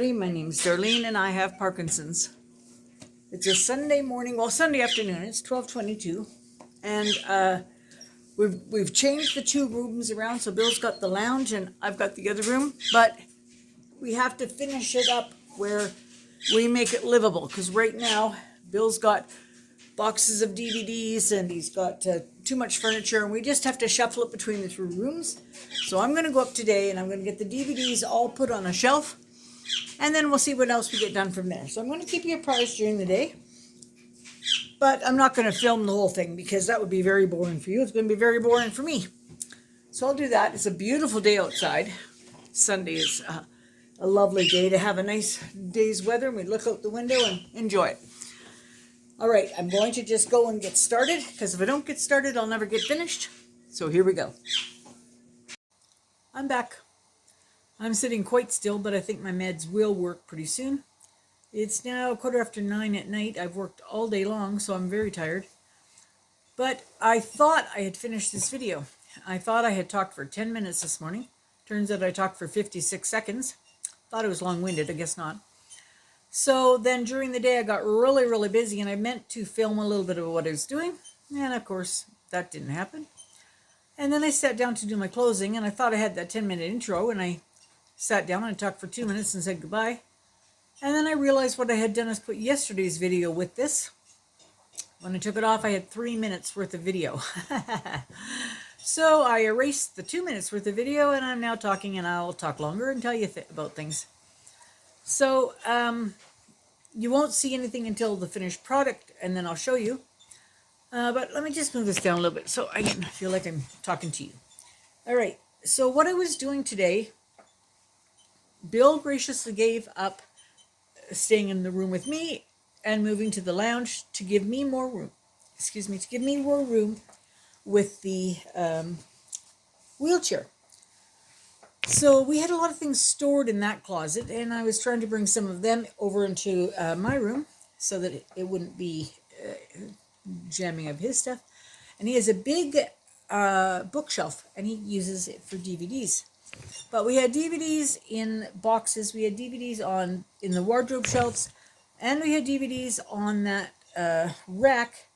everybody. My name's Darlene and I have Parkinson's. It's a Sunday morning, well, Sunday afternoon. It's 12:22, and we've changed the two rooms around. So Bill's got the lounge and I've got the other room, but we have to finish it up where we make it livable, because right now Bill's got boxes of DVDs and he's got too much furniture, and we just have to shuffle it between the two rooms. So I'm going to go up today and I'm going to get the DVDs all put on a shelf, and then we'll see what else we get done from there. So I'm going to keep you apprised during the day, but I'm not going to film the whole thing because that would be very boring for you. It's going to be very boring for me. So I'll do that. It's a beautiful day outside. Sunday is a lovely day to have a nice day's weather, and we look out the window and enjoy it. All right, I'm going to just go and get started, because if I don't get started, I'll never get finished. So here we go. I'm back. I'm sitting quite still, but I think my meds will work pretty soon. It's now 9:15 at night. I've worked all day long, so I'm very tired. But I thought I had finished this video. I thought I had talked for 10 minutes this morning. Turns out I talked for 56 seconds. Thought it was long-winded, I guess not. So then during the day I got really busy, and I meant to film a little bit of what I was doing. And of course, that didn't happen. And then I sat down to do my closing, and I thought I had that 10-minute intro, and I sat down and I talked for 2 minutes and said goodbye. And then I realized what I had done is put yesterday's video with this. When I took it off, I had 3 minutes worth of video. So I erased the 2 minutes worth of video, and I'm now talking, and I'll talk longer and tell you about things. So you won't see anything until the finished product, and then I'll show you. But let me just move this down a little bit so I can feel like I'm talking to you. All right, so what I was doing today, Bill graciously gave up staying in the room with me and moving to the lounge to give me more room. To give me more room with the wheelchair. So we had a lot of things stored in that closet, and I was trying to bring some of them over into my room so that it wouldn't be jamming up his stuff. And he has a big bookshelf, and he uses it for DVDs. But we had DVDs in boxes, we had DVDs in the wardrobe shelves, and we had DVDs on that rack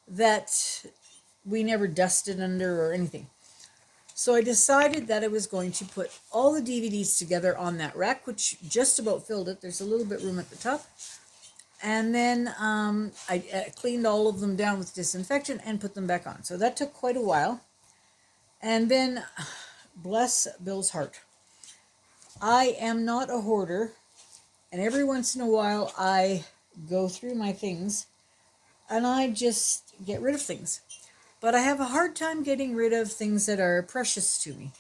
that we never dusted under or anything. So I decided that I was going to put all the DVDs together on that rack, which just about filled it. There's a little bit room at the top. And then I cleaned all of them down with disinfectant and put them back on. So that took quite a while. And then, bless Bill's heart, I am not a hoarder. And every once in a while I go through my things and I just get rid of things. But I have a hard time getting rid of things that are precious to me.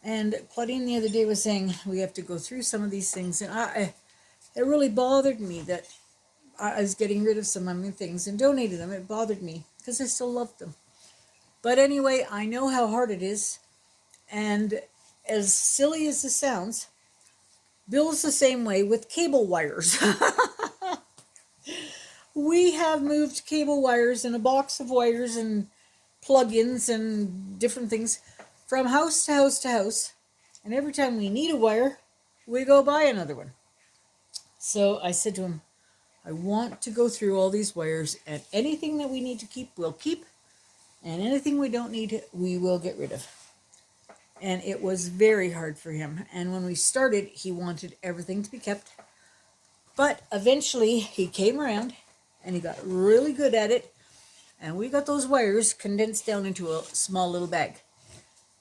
And Claudine the other day was saying we have to go through some of these things. And it really bothered me that I was getting rid of some of my things and donated them. It bothered me because I still loved them. But anyway, I know how hard it is. And as silly as this sounds, Bill's the same way with cable wires. We have moved cable wires and a box of wires and plug-ins and different things from house to house to house. And every time we need a wire, we go buy another one. So I said to him, I want to go through all these wires, and anything that we need to keep, we'll keep. And anything we don't need, we will get rid of. And it was very hard for him. And when we started, he wanted everything to be kept. But eventually he came around and he got really good at it. And we got those wires condensed down into a small little bag.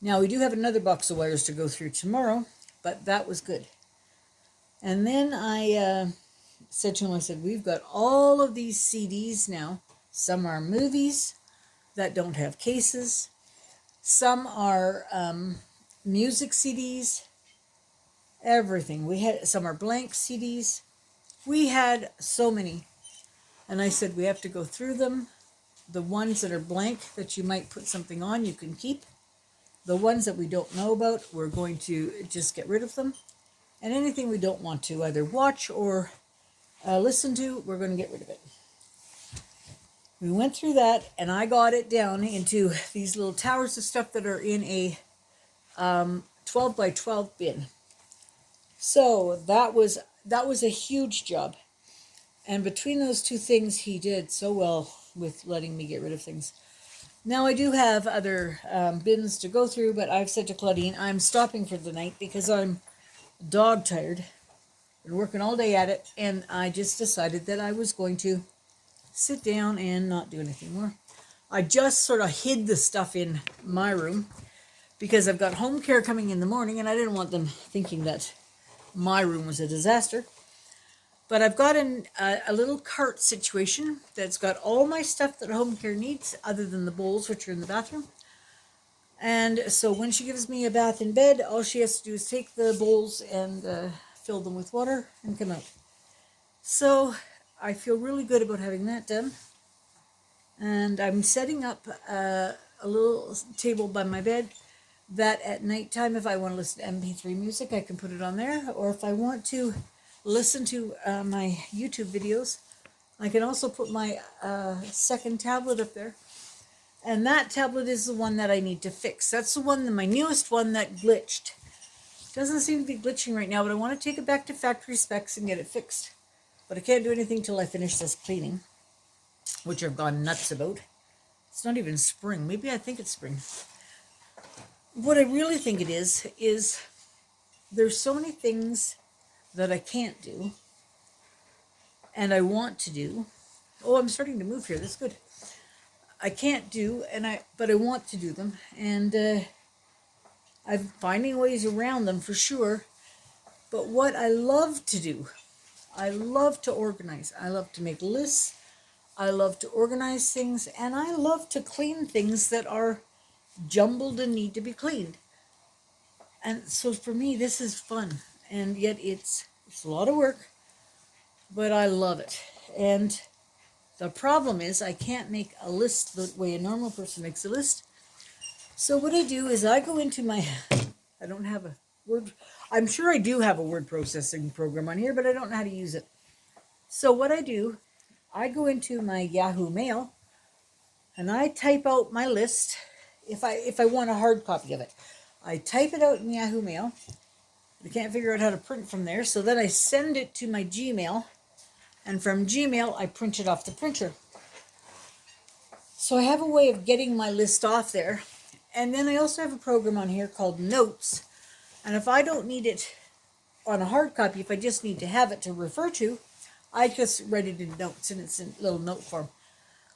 Now we do have another box of wires to go through tomorrow, but that was good. And then I said to him, I said, we've got all of these CDs now. Some are movies that don't have cases. Some are music CDs, everything. Some are blank CDs. We had so many. And I said, we have to go through them. The ones that are blank that you might put something on, you can keep. The ones that we don't know about, we're going to just get rid of them. And anything we don't want to either watch or listen to, we're going to get rid of it. We went through that, and I got it down into these little towers of stuff that are in a 12 by 12 bin. So that was a huge job. And between those two things, he did so well with letting me get rid of things. Now I do have other bins to go through, but I've said to Claudine, I'm stopping for the night because I'm dog tired. Been working all day at it, and I just decided that I was going to sit down and not do anything more. I just sort of hid the stuff in my room because I've got home care coming in the morning, and I didn't want them thinking that my room was a disaster. But I've got a little cart situation that's got all my stuff that home care needs, other than the bowls, which are in the bathroom. And so when she gives me a bath in bed, all she has to do is take the bowls and fill them with water and come out. So I feel really good about having that done. And I'm setting up a little table by my bed that at nighttime, if I want to listen to MP3 music, I can put it on there. Or if I want to listen to my YouTube videos, I can also put my second tablet up there. And that tablet is the one that I need to fix. That's the one, my newest one, that glitched. Doesn't seem to be glitching right now, but I want to take it back to factory specs and get it fixed. But I can't do anything till I finish this cleaning, which I've gone nuts about. It's not even spring. Maybe I think it's spring. What I really think it is there's so many things that I can't do and I want to do. Oh, I'm starting to move here. That's good. I can't do, but I want to do them, and I'm finding ways around them for sure. But what I love to do, I love to organize. I love to make lists. I love to organize things, and I love to clean things that are jumbled and need to be cleaned. And so for me, this is fun, and yet it's a lot of work, but I love it. And the problem is I can't make a list the way a normal person makes a list. So what I do is I go into my, I don't have a word, I'm sure I do have a word processing program on here, but I don't know how to use it. So what I do, I go into my Yahoo Mail and I type out my list. If I want a hard copy of it, I type it out in Yahoo Mail. I can't figure out how to print from there, so then I send it to my Gmail. And from Gmail, I print it off the printer. So I have a way of getting my list off there. And then I also have a program on here called Notes. And if I don't need it on a hard copy, if I just need to have it to refer to, I just write it in Notes, and it's in little note form.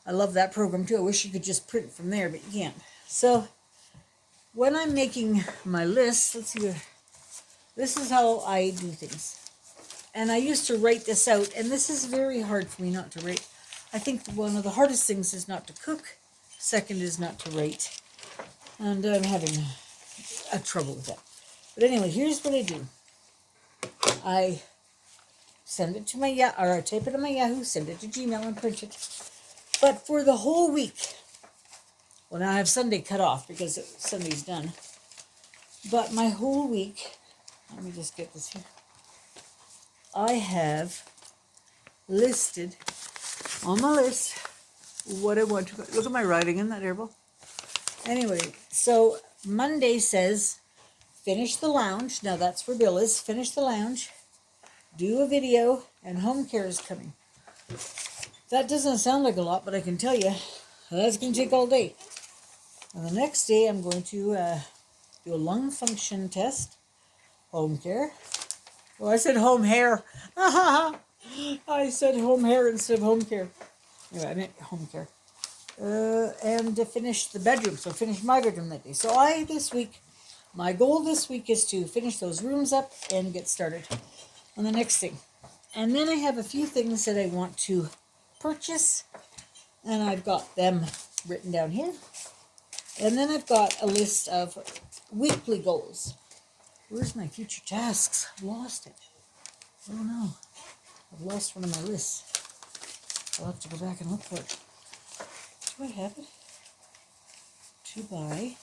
I love that program too. I wish you could just print from there, but you can't. So when I'm making my list, let's see, this is how I do things. And I used to write this out, and this is very hard for me not to write. I think one of the hardest things is not to cook. Second is not to write. And I'm having a trouble with that. But anyway, here's what I do. I send it to my or I type it on my Yahoo, send it to Gmail, and print it. But for the whole week, well, now I have Sunday cut off because Sunday's done. But my whole week, let me just get this here. I have listed on my list what I want to, look at my writing in that airball. Anyway, so Monday says finish the lounge. Now that's where Bill is. Finish the lounge, do a video, and home care is coming. That doesn't sound like a lot, but I can tell you that's going to take all day. And the next day I'm going to do a lung function test, home care. Oh, I said home hair. I said home hair instead of home care. Anyway, I meant home care. And to finish the bedroom. So finish my bedroom that day. So my goal this week is to finish those rooms up and get started on the next thing. And then I have a few things that I want to purchase. And I've got them written down here. And then I've got a list of weekly goals. Where's my future tasks? I've lost it. Oh no. I've lost one of my lists. I'll have to go back and look for it. Do I have it? To buy.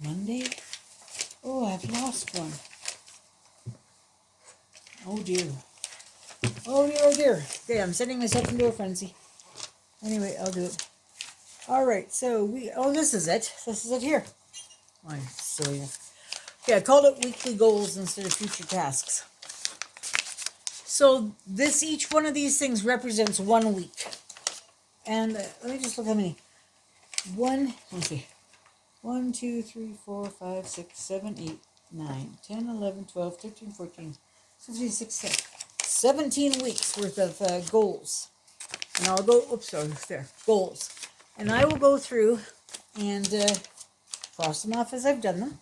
Monday. Oh, I've lost one. Oh dear. Oh dear, oh dear. Okay, I'm setting myself into a frenzy. Anyway, I'll do it. Alright, so this is it. This is it here. I'm silly. Yeah, I called it weekly goals instead of future tasks. So each one of these things represents 1 week. And let me just look how many. Let me see. 1, 2, 3, 4, 5, 6, 7, 8, 9, 10, 11, 12, 13, 14, 15, 16, 17 weeks worth of goals. And I'll go, goals. And I will go through and cross them off as I've done them.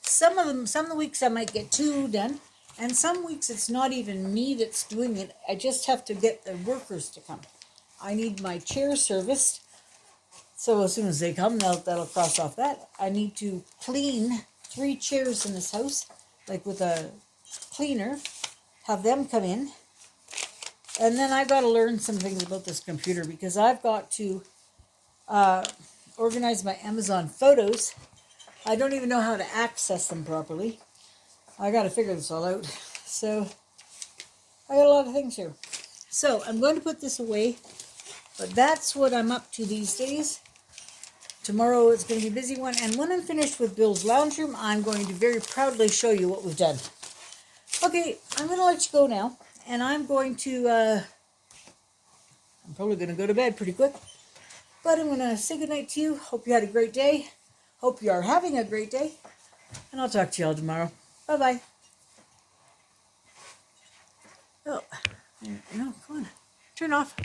Some of the weeks I might get 2 done, and some weeks it's not even me that's doing it. I just have to get the workers to come. I need my chair serviced, so as soon as they come, that'll cross off that. I need to clean 3 chairs in this house, like with a cleaner, have them come in. And then I've got to learn some things about this computer, because I've got to organize my Amazon photos. I don't even know how to access them properly. I got to figure this all out. So I got a lot of things here. So I'm going to put this away, but that's what I'm up to these days. Tomorrow it's going to be a busy one, and when I'm finished with Bill's lounge room, I'm going to very proudly show you what we've done. Okay, I'm going to let you go now, and I'm going to, I'm probably going to go to bed pretty quick, but I'm going to say goodnight to you. Hope you had a great day. Hope you are having a great day, and I'll talk to you all tomorrow. Bye-bye. Oh, no, come on. Turn off.